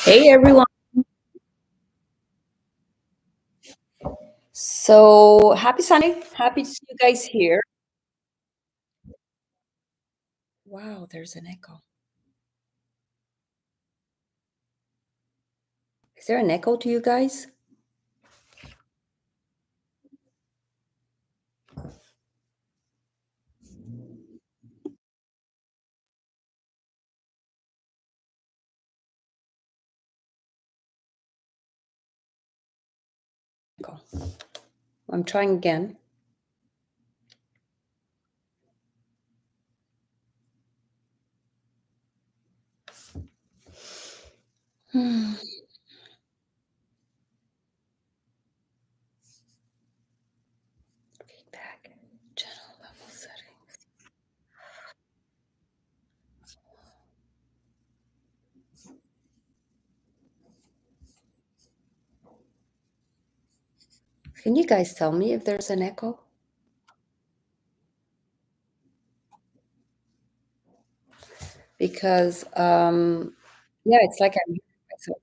Hey everyone. So happy Sunday. Happy to see you guys here. Wow, there's an echo. Is there an echo to you guys? Echo. I'm trying again. Feedback. Channel level settings. Can you guys tell me if there's an echo? Because yeah, it's like I'm so,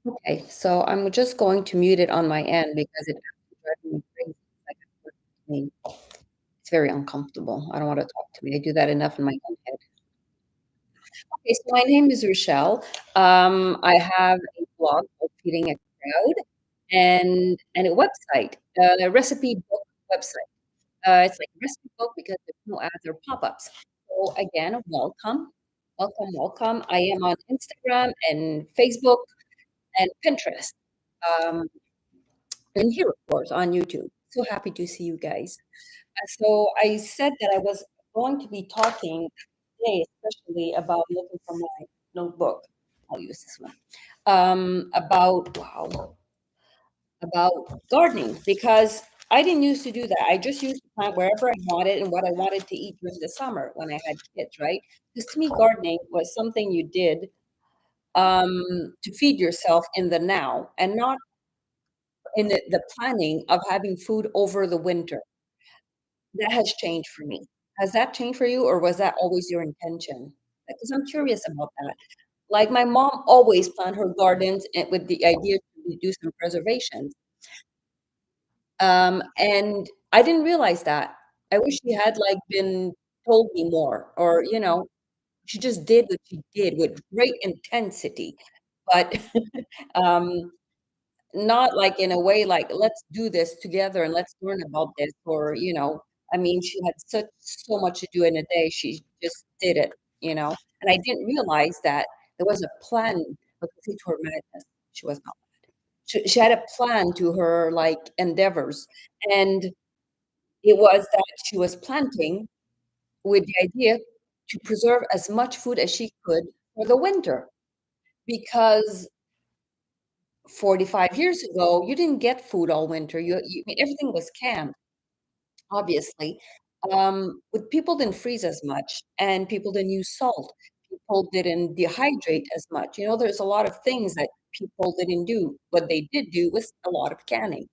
okay. So I'm just going to mute it on my end because it drives me crazy. It's like it's working to me. It's very uncomfortable. I don't want to talk to me. I do that enough in my own head. Okay, so my name is Rochelle. I have a blog called Feeding a Crowd and a website, a recipe book website. It's like a recipe book because there's no ads or pop-ups. So again, welcome, welcome, welcome. I am on Instagram and Facebook and Pinterest, um, and here, of course, on YouTube. So happy to see you guys. So I said that I was going to be talking today, especially about looking for my notebook. I'll use this one. About gardening because I didn't used to do that. I just used to plant wherever I wanted and what I wanted to eat during the summer when I had kids, right? Because to me, gardening was something you did to feed yourself in the now and not in the planning of having food over the winter. That has changed for me. Has that changed for you, or was that always your intention? Because I'm curious about that. Like, my mom always planned her gardens and with the idea to do some preservation, and I didn't realize that. I wish she had, like, been told me more or, she just did what she did with great intensity, but, um not like in a way like, "Let's do this together and let's learn about this," or, I mean, she had so much to do in a day, she just did it, and I didn't realize that there was a plan, but see to her madness, she was not. She had a plan to her, like, endeavors, and it was that she was planting with the idea to preserve as much food as she could for the winter, because 45 years ago, you didn't get food all winter. Everything was canned, obviously. But people didn't freeze as much, and people didn't use salt. People didn't dehydrate as much. There's a lot of things that people didn't do. What they did do was a lot of canning.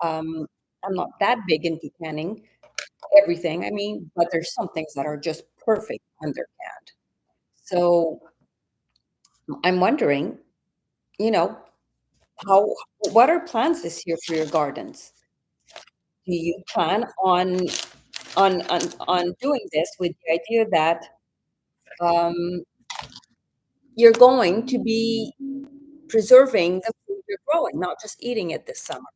Um, I'm not that big into canning everything, I mean, but there's some things that are just perfect when they're canned. So I'm wondering, you know, how what are plans this year for your gardens? Do you plan on doing this with the idea that, um, you're going to be preserving the food you're growing, not just eating it this summer?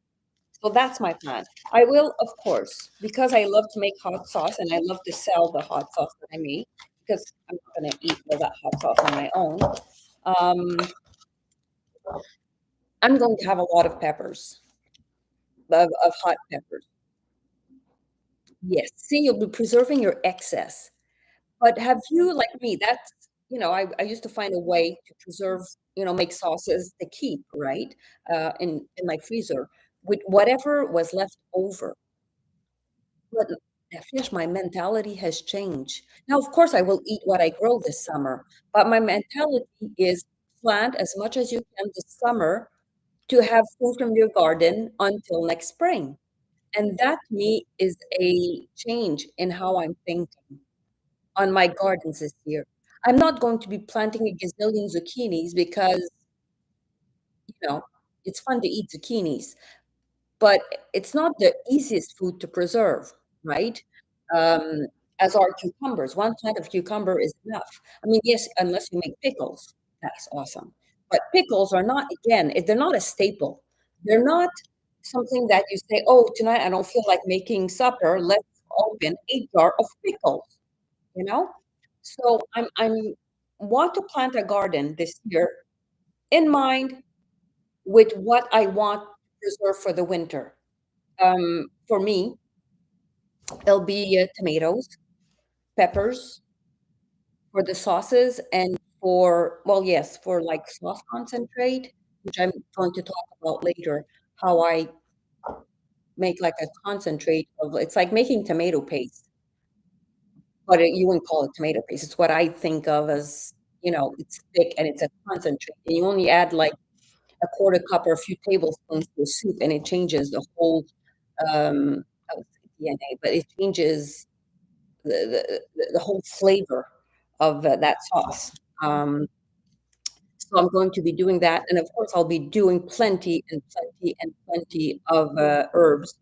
So that's my plan. I will, of course, because I love to make hot sauce and I love to sell the hot sauce that I make, because I'm not gonna eat all that hot sauce on my own. Um, I'm going to have a lot of peppers, of hot peppers. Yes. See, you'll be preserving your excess. But have you, like me, I used to find a way to preserve, make sauces to keep, right, in my freezer with whatever was left over. But I feel my mentality has changed. Now, of course, I will eat what I grow this summer, but my mentality is plant as much as you can this summer to have food from your garden until next spring. And that to me is a change in how I'm thinking on my gardens this year. I'm not going to be planting a gazillion zucchinis because, you know, it's fun to eat zucchinis, but it's not the easiest food to preserve, right? Um, as are cucumbers. One plant of cucumber is enough. I mean, yes, unless you make pickles, that's awesome. But pickles are not, again, they're not a staple. They're not something that you say, oh, tonight I don't feel like making supper. Let's open a jar of pickles, you know? So I'm want to plant a garden this year in mind with what I want to preserve for the winter. For me, it'll be tomatoes, peppers for the sauces, and for, well, yes, for like sauce concentrate, which I'm going to talk about later, how I make like a concentrate of, it's like making tomato paste, but you wouldn't call it tomato paste. It's what I think of as, it's thick and it's a concentrate. And you only add like a quarter cup or a few tablespoons to a soup, and it changes the whole, I would say DNA, but it changes the whole flavor of that sauce. Um, so I'm going to be doing that, and of course, I'll be doing plenty and plenty and plenty of herbs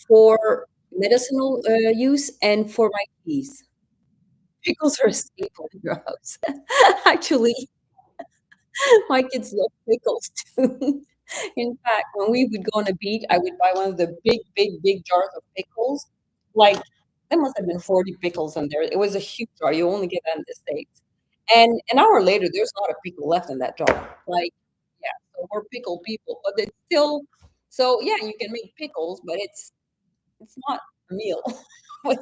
for medicinal use and for my teas. Pickles are a staple in your house. Actually, my kids love pickles too. In fact, when we would go on a beach, I would buy one of the big, big, big jars of pickles. Like, there must have been 40 pickles in there. It was a huge jar. You only get that in the States. And an hour later, there's not a pickle left in that jar. Like, yeah, so we're pickle people, but it's still, so yeah, you can make pickles, but it's not a meal. But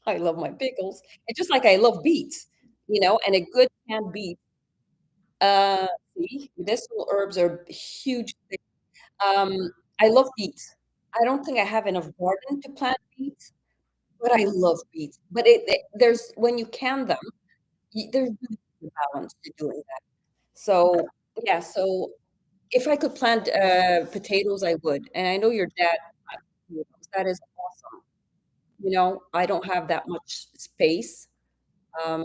I love my pickles. It's just like I love beets, and a good canned beet. Uh, See, medicinal herbs are huge. Um, I love beets. I don't think I have enough garden to plant beets, but I love beets. But there's when you can them, there's really a balance to doing that. So yeah, so if I could plant potatoes, I would. And I know your dad plants potatoes. That is awesome. I don't have that much space, um,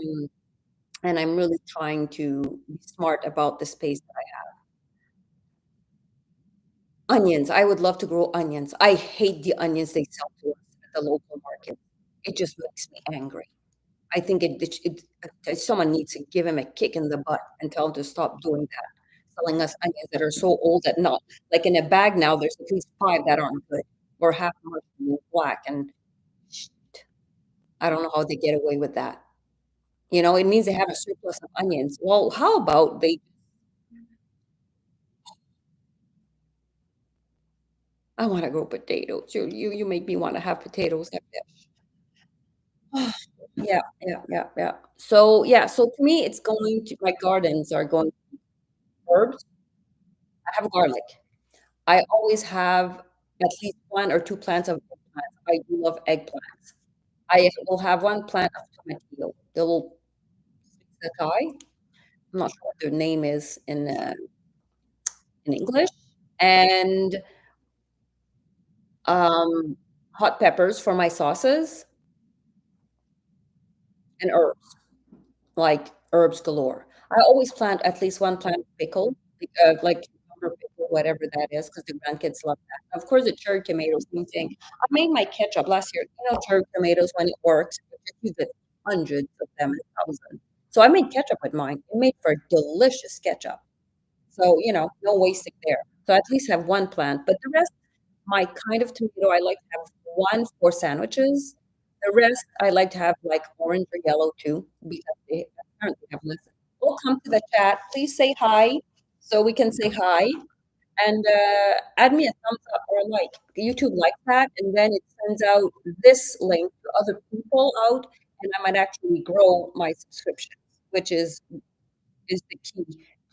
and I'm really trying to be smart about the space that I have. Onions, I would love to grow onions. I hate the onions they sell to us at the local market. It just makes me angry. I think someone needs to give him a kick in the butt and tell him to stop doing that, selling us onions that are so old that not like in a bag now, there's at least 5 that aren't good or half mushroom and black, and sh I don't know how they get away with that. It means they have a surplus of onions. Well, how about I wanna grow potatoes. You make me wanna have potatoes. Yeah, yeah, yeah, yeah. So, yeah, so to me, it's going to my gardens are going herbs. I have garlic. I always have at least 1 or 2 plants of eggplants. I do love eggplants. I will have 1 plant of tomatillo, the little sakai. I'm not sure what their name is in English, and, um, hot peppers for my sauces, and herbs. Like herbs galore. I always plant at least 1 plant of pickle, like cucumber pickle, whatever that is, because the grandkids love that. Of course, the cherry tomatoes, same thing. I made my ketchup last year. Cherry tomatoes, when it works, you get hundreds of them, 1,000. So I made ketchup with mine. It made for delicious ketchup. So, no wasting there. So at least have 1 plant, but the rest, my kind of tomato, I like to have 1 for sandwiches. The rest, I like to have, like, orange or yellow too, because they apparently have less. Well, come to the chat. Please say hi so we can say hi, and, add me a thumbs up or a like. YouTube likes that, and then it sends out this link to other people out, and I might actually grow my subscriptions, which is the key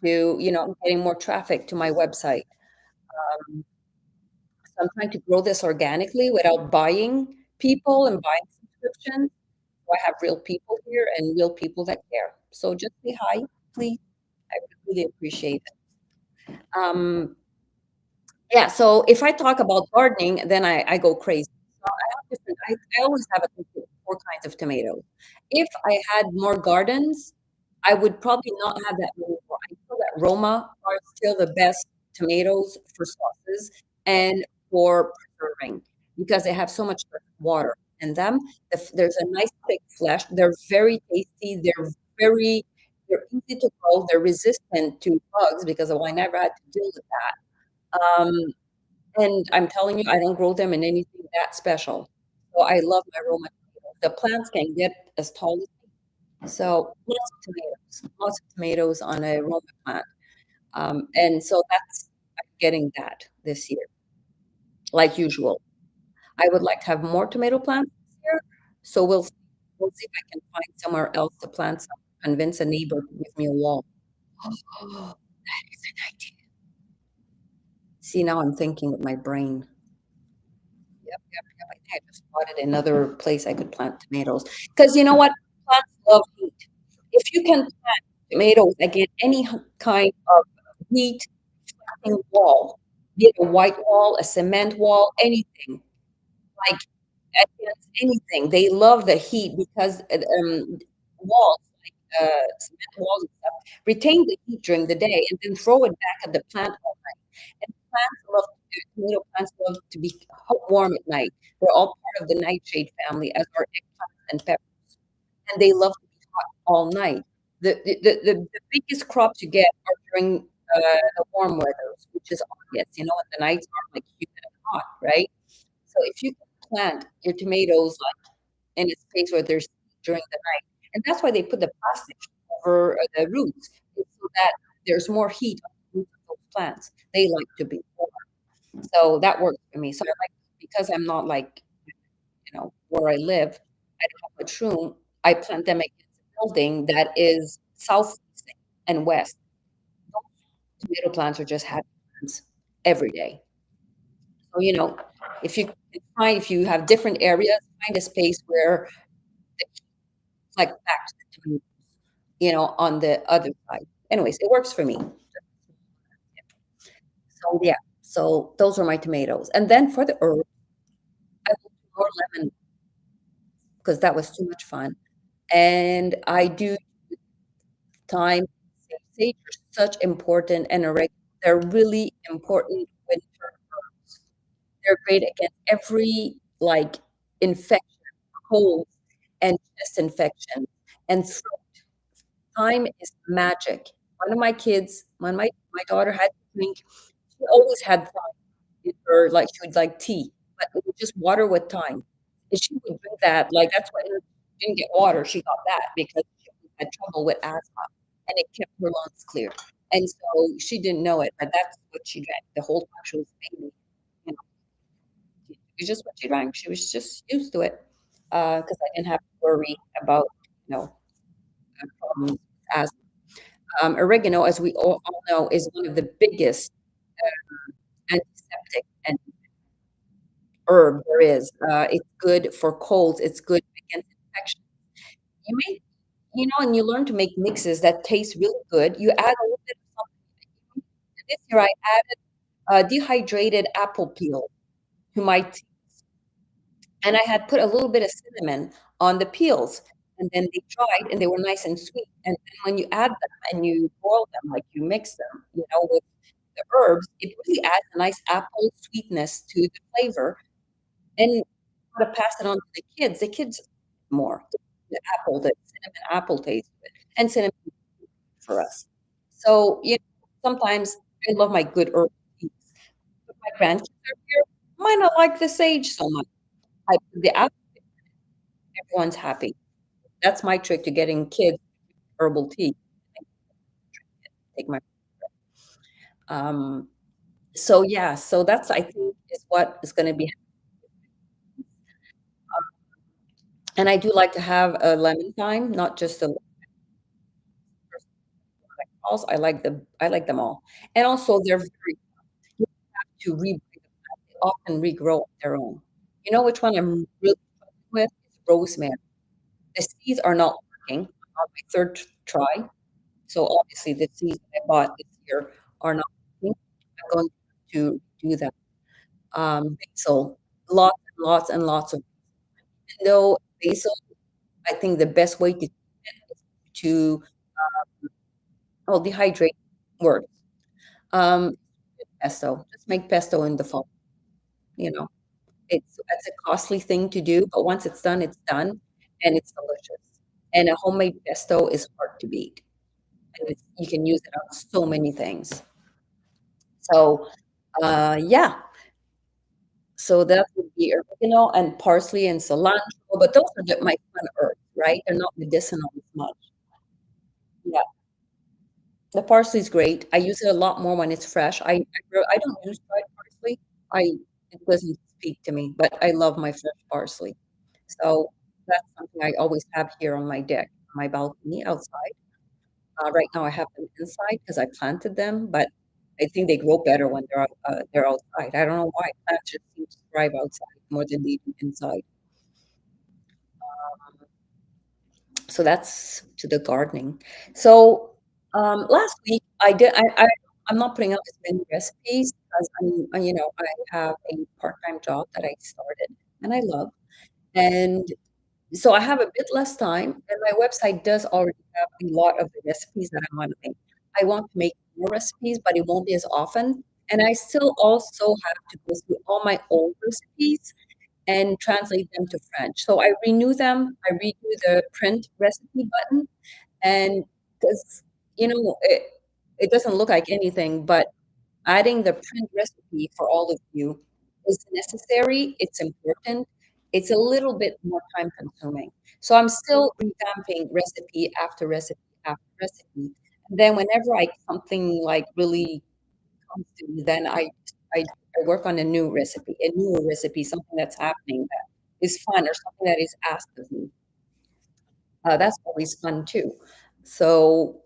to, getting more traffic to my website. Um, so I'm trying to grow this organically without buying people and buying subscriptions. So I have real people here and real people that care. So just say hi, please. I would really appreciate it. Yeah, so if I talk about gardening, then I go crazy. So I have I always have at least 4 kinds of tomatoes. If I had more gardens, I would probably not have that many more. I feel that Roma are still the best tomatoes for sauces and for preserving because they have so much less water in them. There's a nice thick flesh. They're very tasty. They're easy to grow. They're resistant to bugs because I never had to deal with that. And I'm telling you, I don't grow them in anything that special. So I love my Roma tomatoes. The plants can get as tall as me. So lots of tomatoes on a Roma plant. And so I'm getting that this year, like usual. I would like to have more tomato plants this year. So we'll see if I can find somewhere else to plant some. Convince a neighbor to give me a wall. Oh, that is an idea. See, now I'm thinking with my brain. Yep, yep, yep. I think I just spotted another place I could plant tomatoes. Because you know what? Plants love heat. If you can plant tomatoes against any kind of heat wall, be it a white wall, a cement wall, anything, like against anything. They love the heat because walls, cement walls and stuff, retain the heat during the day and then throw it back at the plant all night. And tomato plants love to be warm at night. They're all part of the nightshade family, as are eggplants and peppers, and they love to be hot all night. The biggest crops you get are during the warm weathers, which is August, you know, when the nights are like humid and hot, right? So if you can plant your tomatoes like in a space where there's during the night, and that's why they put the plastic over the roots, is so that there's more heat on the roots of those plants. They like to be warm. So that works for me. So I like because I'm not like, you know, where I live, I don't have much room. I plant them against a building that is south facing and west. Tomato plants are just happy plants every day. So, you know, if you have different areas, find a space where it's like back to the tomatoes, you know, on the other side. Anyways, it works for me. So yeah, so those are my tomatoes. And then for the herb, I will do more lemon because that was too much fun. And I do thyme, sage are such important and oregano. They're really important winter herbs. They're great against every like infection, cold and chest infection and thyme is magic. One of my kids, when my daughter had to drink, she always had thyme in her, like she would like tea, but it was just water with thyme. And she would drink that, like that's why she didn't get water. She got that because she had trouble with asthma, and it kept her lungs clear. And so she didn't know it, but that's what she drank the whole time she was a baby. You know, it's just what she drank. She was just used to it because I didn't have to worry about you know problems with asthma. Oregano, as we all know, is one of the biggest antiseptic and herb there is. It's good for colds. It's good against infection. You make, you know, and you learn to make mixes that taste really good. You add a little bit of something. This year, I added dehydrated apple peel to my tea, and I had put a little bit of cinnamon on the peels, and then they dried, and they were nice and sweet. And then when you add them and you boil them, like you mix them, you know, with the herbs, it really adds a nice apple sweetness to the flavor, and how to pass it on to the kids. The kids more the cinnamon apple taste of it, and cinnamon for us. So, you know, sometimes I love my good herb teas, but my grandkids are here, might not like the sage so much. I put the apple, everyone's happy. That's my trick to getting kids herbal tea. Take my um, so yeah, so that's I think is what is gonna be and I do like to have a lemon thyme, not just a I like them all. And also they're very you have to rebreed them. They often regrow on their own. You know which one I'm really struggling with? Is rosemary. The seeds are not working on my 3rd try, so obviously the seeds that I bought this year are not working. I'm going to do that. Basil, lots and lots and lots of even though basil, I think the best way to do it is to Oh, dehydrate works. Um, Pesto, just make pesto in the fall, you know? It's a costly thing to do, but once it's done, and it's delicious. And a homemade pesto is hard to beat, and you can use it on so many things. So, yeah, so that would be oregano and parsley and cilantro, but those are my fun herbs, right? They're not medicinal as much. Yeah, the parsley's great. I use it a lot more when it's fresh. I don't use dried parsley. I It doesn't speak to me, but I love my fresh parsley. So that's something I always have here on my deck, my balcony outside. Right now I have them inside because I planted them, but I think they grow better when they're outside. I don't know why plants just seem to thrive outside more than they do inside. So that's to the gardening. So, last week I'm not putting out as many recipes because I have a part-time job that I started and I love. And so I have a bit less time, and my website does already have a lot of the recipes that I want to make. I want to make more recipes, but it won't be as often. And I still also have to go through all my old recipes and translate them to French. So I renew them, I redo the print recipe button, and because it doesn't look like anything, but adding the print recipe for all of you is necessary, it's important, it's a little bit more time consuming. So I'm still revamping recipe after recipe after recipe. And then whenever I something like really comes to me, then I work on a newer recipe, something that's happening that is fun or something that is asked of me. That's always fun too. So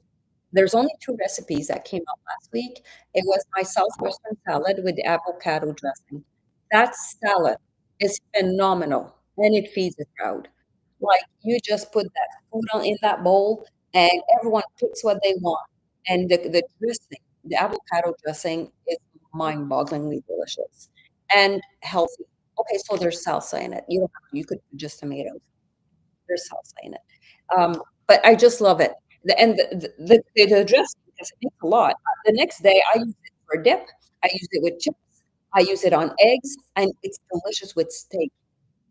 there's only 2 recipes that came out last week. It was my southwestern salad with the avocado dressing. That salad is phenomenal, and it feeds the crowd. Like, you just put that food on in that bowl, and everyone picks what they want, and the dressing, the avocado dressing is mind-bogglingly delicious and healthy. Okay, so there's salsa in it. You could put just tomatoes. There's salsa in it. But I just love it. The dressing, because it makes a lot. The next day, I use it for a dip. I use it with chips. I use it on eggs, and it's delicious with steak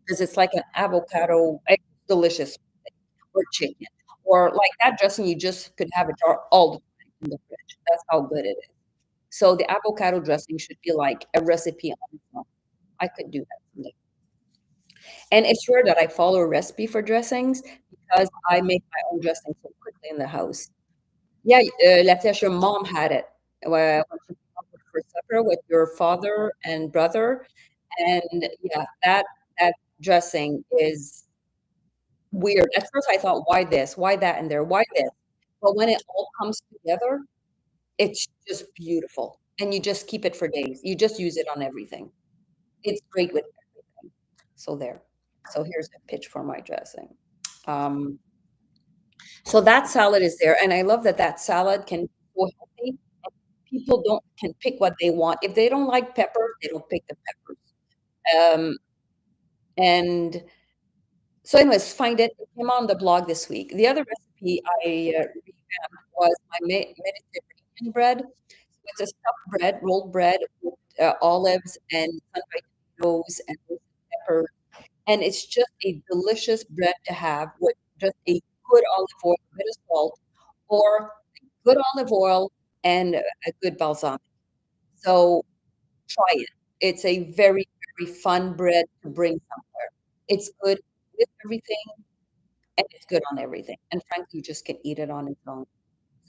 because it's like an avocado egg, delicious, or chicken, or like that dressing, you just could have a jar all the time in the fridge. That's how good it is. So the avocado dressing should be like a recipe on its own. I could do that someday. And it's rare that I follow a recipe for dressings because I make my own dressing so quickly in the house. Yeah, Latesh, your mom had it when she came over for supper with your father and brother, and yeah, that dressing is weird. At first, I thought, "Why this? Why that in there? Why this?" But when it all comes together, it's just beautiful, and you just keep it for days. You just use it on everything. It's great with everything. So there. So here's a pitch for my dressing. Um, so that salad is there, and I love that that salad can be so healthy. People don't can pick what they want. If they don't like peppers, they don't pick the peppers. Um, and so anyways, find it. It came on the blog this week. The other recipe I revamped was my Mediterranean bread. So it's a stuffed bread, rolled bread with olives and sun-dried tomatoes and roasted peppers. And it's just a delicious bread to have with just a good olive oil, a bit of salt, or good olive oil and a good balsamic. So try it. It's a very, very fun bread to bring somewhere. It's good with everything, and it's good on everything, and frankly, you just can eat it on its own.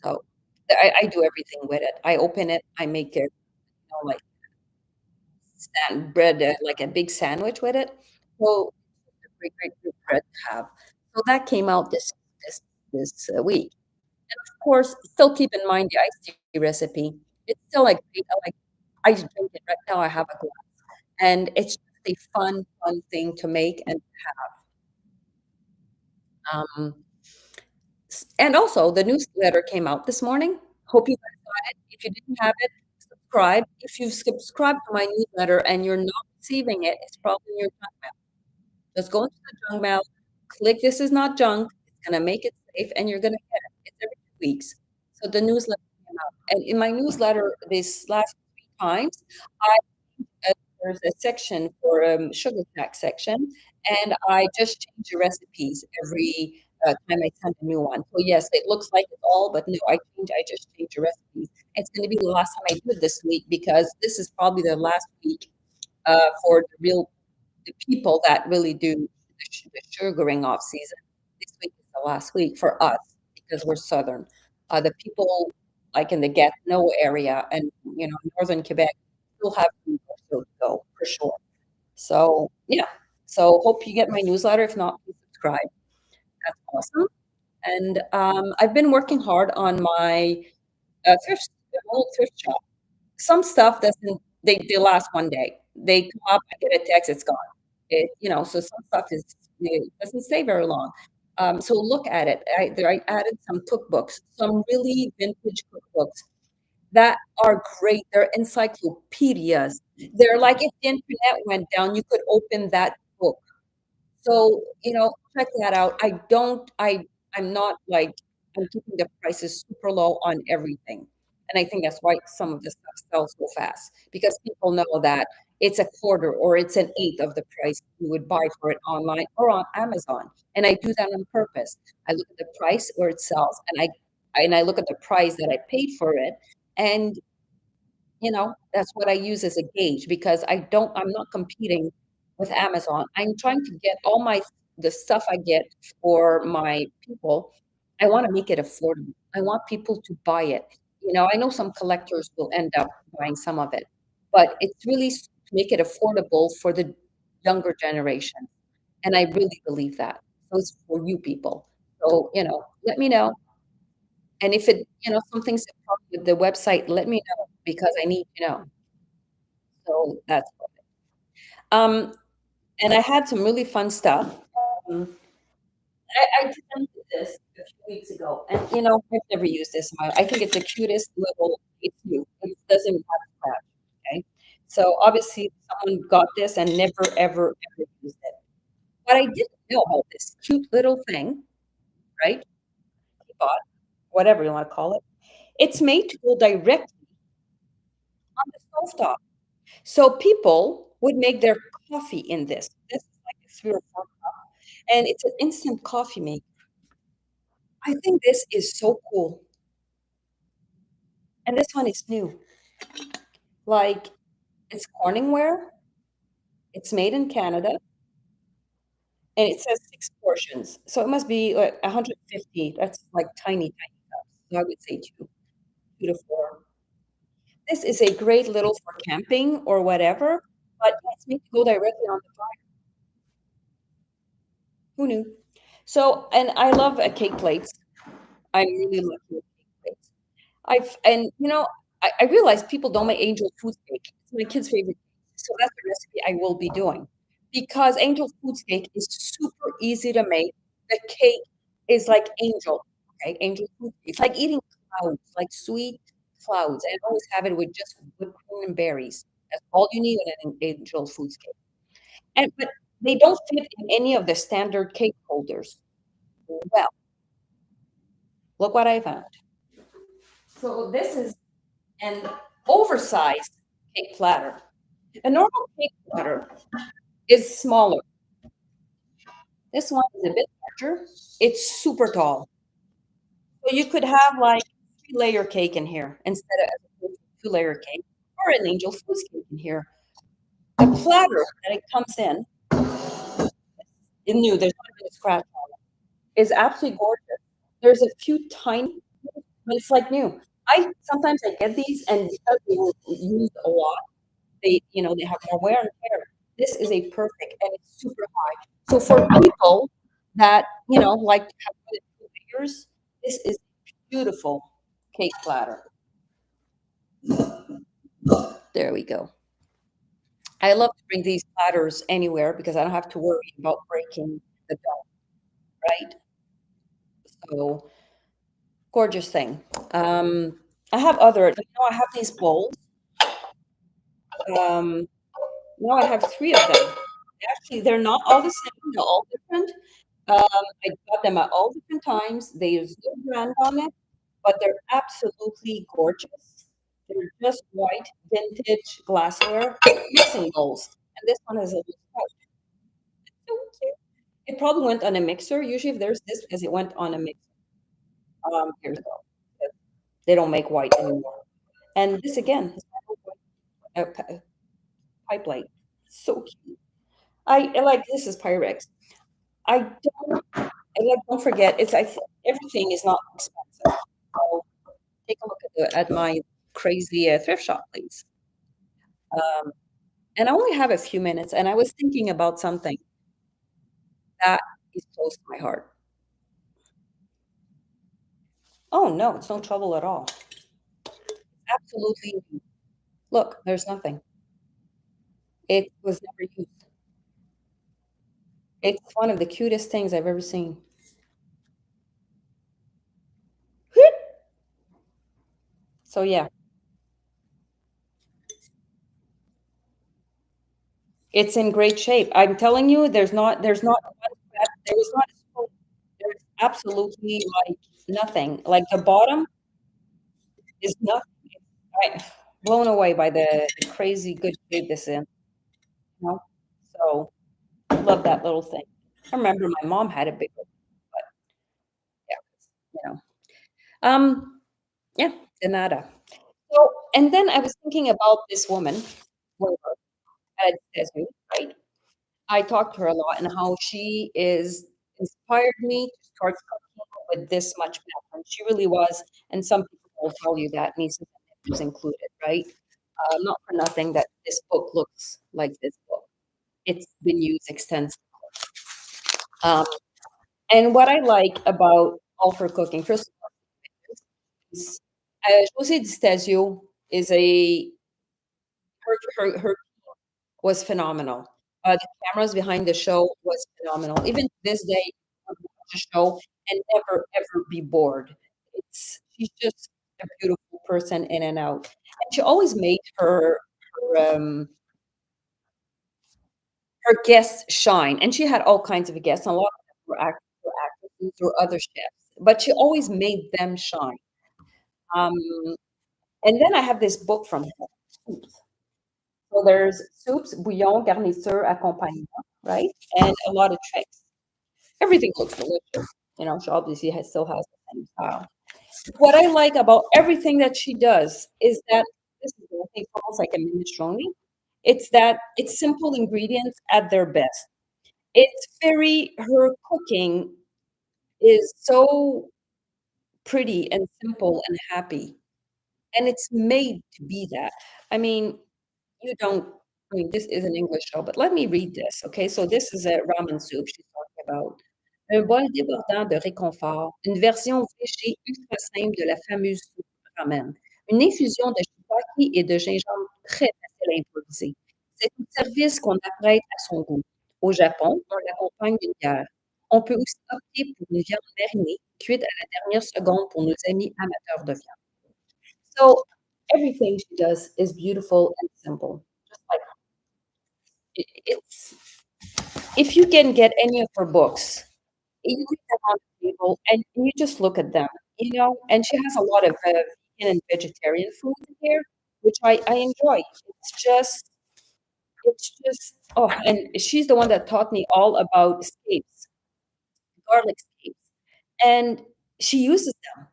So, I do everything with it. I open it, I make it, like, bread, like a big sandwich with it. So, it's a great, great, great bread to have. So that came out this week. Of course, still keep in mind the iced tea recipe. It's still, like, great. I drink it right now, I have a glass, and it's just a fun, fun thing to make and um, and also the newsletter came out this morning. Hope you guys got it. If you didn't have it, subscribe. If you've subscribed to my newsletter and you're not receiving it, it's probably in your junk mail. Just go into the junk mail, click "This is not junk." It's gonna make it safe, and you're gonna get it. It's every 2 weeks. So the newsletter came out, and in my newsletter this last 3 times, I there's a section for, sugar tax section, and I just change the recipes every, time I send a new one. So, yes, it looks like it's all, but no, I just change the recipes. It's gonna be the last time I do it this week because this is probably the last week, for the people that really do the sugaring off season. This week is the last week for us because we're Southern. The people, like, in the Gatineau area and, Northern Quebec still have a week or so to go for sure. So, yeah. So, hope you get my newsletter. If not, please subscribe. That's awesome. And, I've been working hard on my, old thrift shop. Some stuff doesn't they last one day. They come up, I get a text, it's gone. So some stuff it doesn't stay very long. So look at it. I added some cookbooks, some really vintage cookbooks that are great. They're encyclopedias. They're like if the internet went down, you could open that book. So, check that out. I'm not like I'm keeping the prices super low on everything. And I think that's why some of the stuff sells so fast because people know that it's a quarter or it's an eighth of the price you would buy for it online or on Amazon. And I do that on purpose. I look at the price where it sells and I look at the price that I paid for it. And that's what I use as a gauge because I'm not competing with Amazon. I'm trying to get the stuff I get for my people, I wanna make it affordable. I want people to buy it. I know some collectors will end up buying some of it, but it's really to make it affordable for the younger generation, and I really believe that. So it's for you people. So, let me know, and if something's wrong with the website, let me know because I need to know. So that's um, and I had some really fun stuff. Um, I presented this a few weeks ago, and I've never used this. I think it's the cutest little. It's new. It doesn't have a scratch. Okay, so obviously someone got this and never ever ever used it. But I didn't know about this cute little thing, right? Teapot, whatever you want to call it. It's made to go directly on the stovetop. So people would make their coffee in this. This is like a 3 or 4 cup, and it's an instant coffee maker. I think this is so cool, and this one is new. Like, it's Corningware, it's made in Canada, and it says 6 portions, so it must be, like, 150. That's, like, tiny, tiny cups. So I would say 2 to 4. This is a great little for camping or whatever, but it's made to go directly on the fire. Who knew? So and I love, cake plates. I'm really lucky with cake plates. I realize people don't make angel food cake. It's my kid's favorite cake, so that's the recipe I will be doing. Because angel food cake is super easy to make. The cake is like angel, okay? Angel food cake. It's like eating clouds, like sweet clouds, and always have it with just whipped cream and berries. That's all you need in an angel food cake. But they don't fit in any of the standard cake holders. Well, look what I found. So this is an oversized cake platter. A normal cake platter is smaller. This one is a bit larger. It's super tall. So you could have like 3-layer cake in here instead of a 2-layer cake or an angel food cake in here. The platter that it comes in new, there's not even a scratch on it, is absolutely gorgeous. There's a few tiny, but it's like new. Sometimes I get these and because they were used a lot, they have more wear and tear. This is a perfect and it's super high. So for people that, like to have good layers, this is beautiful cake platter. There we go. I love to bring these platters anywhere because I don't have to worry about breaking the dough, right? So gorgeous thing. I have I have these bowls. Um, now I have 3 of them. Actually, they're not all the same, they're all different. I got them at all different times. They use no brand on it, but they're absolutely gorgeous. They're just white, vintage glassware, mixing bowls, and this one has a little spout. So cute. It probably went on a mixer. Usually, if there's this, because it went on a mixer years ago. They don't make white anymore. And this again is a pipe light. So cute. I like this is Pyrex. I don't I like don't forget everything is not expensive. So take a look at my crazy thrift shop, please. Um, and I only have a few minutes, and I was thinking about something that is close to my heart. Oh no, it's no trouble at all. Absolutely. Look, there's nothing. It was never used. It's one of the cutest things I've ever seen. So yeah, it's in great shape. I'm telling you, there's not one there is not a spoon. There's absolutely like nothing. Like the bottom is nothing. I blown away by the crazy good shape this is in, you know? So love that little thing. I remember my mom had a big one, but yeah, you know. Yeah, de nada. So, and then I was thinking about this woman, Wilbur, at Desert, right? I talked to her a lot and how she is inspired me to start cooking with this much background. She really was, and some people will tell you that, nieces and nephews included, right? Not for nothing that this book looks like this book. It's been used extensively. Um, and what I like about all her cooking, first of all, is José Di is a her was phenomenal. The cameras behind the show was phenomenal. Even to this day, I would watch a show and never ever be bored. She's just a beautiful person in and out, and she always made her guests shine. And she had all kinds of guests, and a lot of them were actors or actresses or other chefs, but she always made them shine. Um, and then I have this book from her. So there's soups, bouillon, garniture, accompagnement, right? And a lot of tricks. Everything looks delicious. She obviously still has the same style. What I like about everything that she does is that this is, I think, almost like a minestrone. It's that it's simple ingredients at their best. Her cooking is so pretty and simple and happy, and it's made to be that. I mean, You don't this is an English show, but let me read this, okay? So this is a ramen soup she's talking about. Un bol débordant de réconfort, une version végé ultra simple de la fameuse soupe ramen. Une infusion de shiitake et de gingembre très facile à improviser. C'est un service qu'on apprête à son goût. Au Japon, on l'accompagne d'une bière. On peut aussi opter pour une viande marinée, cuite à la dernière seconde pour nos amis amateurs de viande. So everything she does is beautiful and simple. Just like it's if you can get any of her books, you put them on the table and you just look at them. And she has a lot of vegan and vegetarian food in here, which I enjoy. And she's the one that taught me all about escapes, garlic escapes, and she uses them.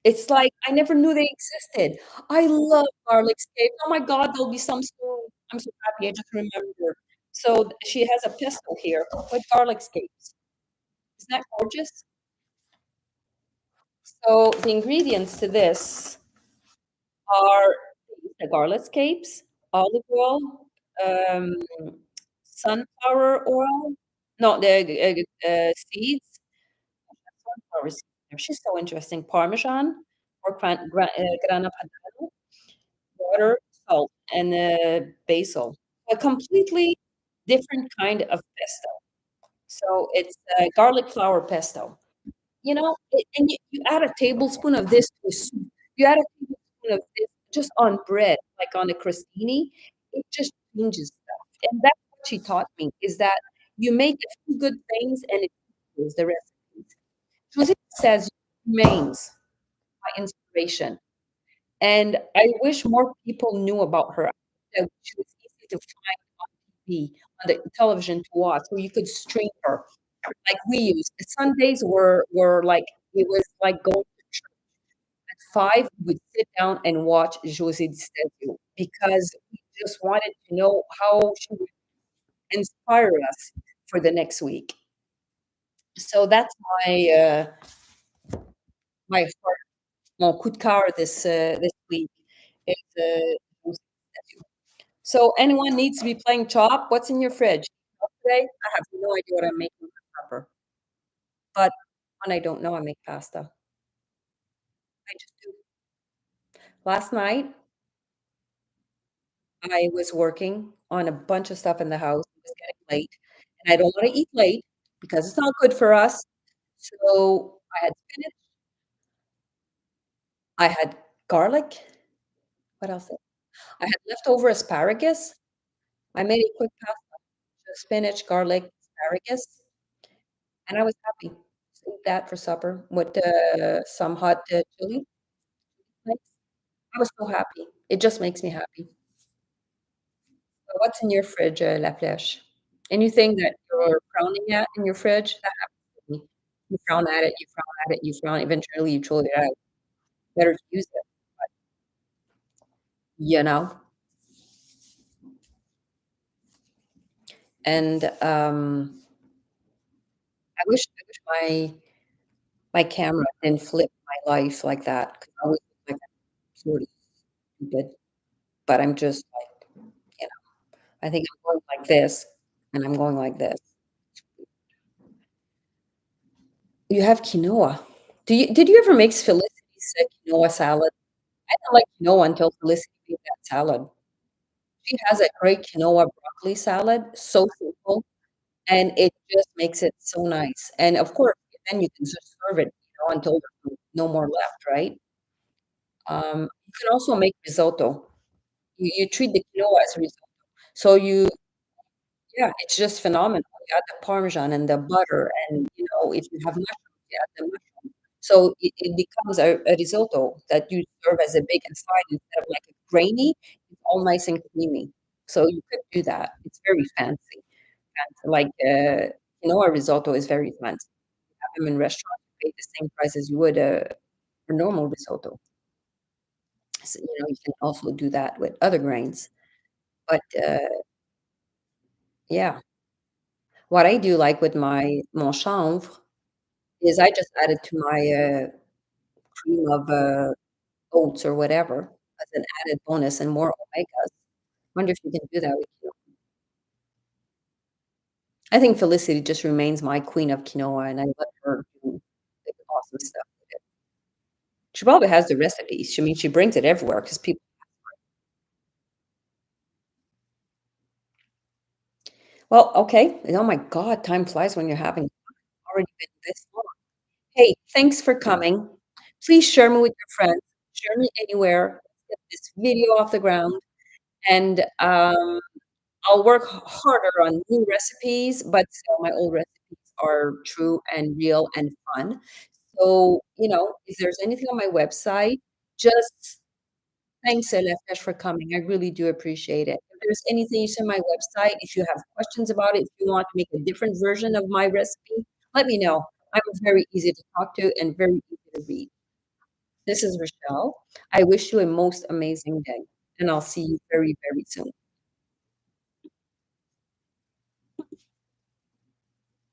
It's like I never knew they existed. I love garlic scapes. Oh my god, there'll be some soon. I'm so happy I just remembered. So she has a pestle here with garlic scapes. Isn't that gorgeous? So the ingredients to this are the garlic scapes, olive oil, um, sunflower oil. No, the seeds. Sunflower seeds. She's so interesting. Parmesan or grana padano, water, salt, and basil. A completely different kind of pesto. So it's garlic flour pesto. And you add a tablespoon of this to a soup. You add a tablespoon of this just on bread, like on a crostini. It just changes stuff. And that's what she taught me, is that you make a few good things and it changes the recipes. José says remains. my inspiration, and I wish more people knew about her. That she was easy to find on TV, on the television to watch, so you could stream her like we used. Sundays were like it was like going to church. At 5, we would sit down and watch José Di because we just wanted to know how she would inspire us for the next week. So that's my heart mon coup de cœur this week is, José Di. So anyone needs to be playing Chop? What's in your fridge? Today? I have no idea what I'm making for supper, but when I don't know, I make pasta. I just do. Last night, I was working on a bunch of stuff in the house. It was getting late, and I don't wanna eat late because it's not good for us. So, I had spinach, I had garlic. What else? I had leftover asparagus. I made a quick pasta, just spinach, garlic, asparagus, and I was happy. Just ate that for supper with, some hot, chili flakes. I was so happy. It just makes me happy. So what's in your fridge, La Flèche? Anything that you're frowning at in your fridge? That happens to me. You frown at it, you frown at it, you frown, eventually you throw it out. Better to use it, you know? And, I wish my camera didn't flip my life like that, 'cause I always look like I'm sort of stupid, but I'm just like, you know, I think I'm going like this, and I'm going like this. You have quinoa. Did you ever make Felicity's, quinoa salad? I didn't like quinoa until Felicity made that salad. She has a great quinoa broccoli salad, so simple, and it just makes it so nice, and of course, then you can just serve it, until there's no more left, right? You can also make risotto. You treat the quinoa as risotto. So you yeah, it's just phenomenal. You add the parmesan and the butter and, if you have mushrooms, you add the mushrooms. So it becomes a risotto that you serve as a bacon side instead of like a grainy, it's all nice and creamy. So you could do that. It's very fancy. Like, quinoa risotto is very fancy. Have them in restaurants, you pay the same price as you would a normal risotto. So, you can also do that with other grains. But, yeah. What I do, like, with my mon chanvre is I just add it to my, cream of, oats or whatever as an added bonus and more omegas. Wonder if you can do that with quinoa. I think Felicity just remains my queen of quinoa, and I let her do the awesome stuff with it. She probably has the recipes. She brings it everywhere because people well, okay. And oh my god, time flies when you're having already been this long. Hey, thanks for coming. Please share me with your friends. Share me anywhere. Get this video off the ground, and, I'll work harder on new recipes, but still my old recipes are true and real and fun. So, if there's anything on my website, just thanks, Elefesh, for coming. I really do appreciate it. If there's anything you see on my website, if you have questions about it, if you want to make a different version of my recipe, let me know. I'm very easy to talk to and very easy to read. This is Rochelle. I wish you a most amazing day, and I'll see you very, very soon.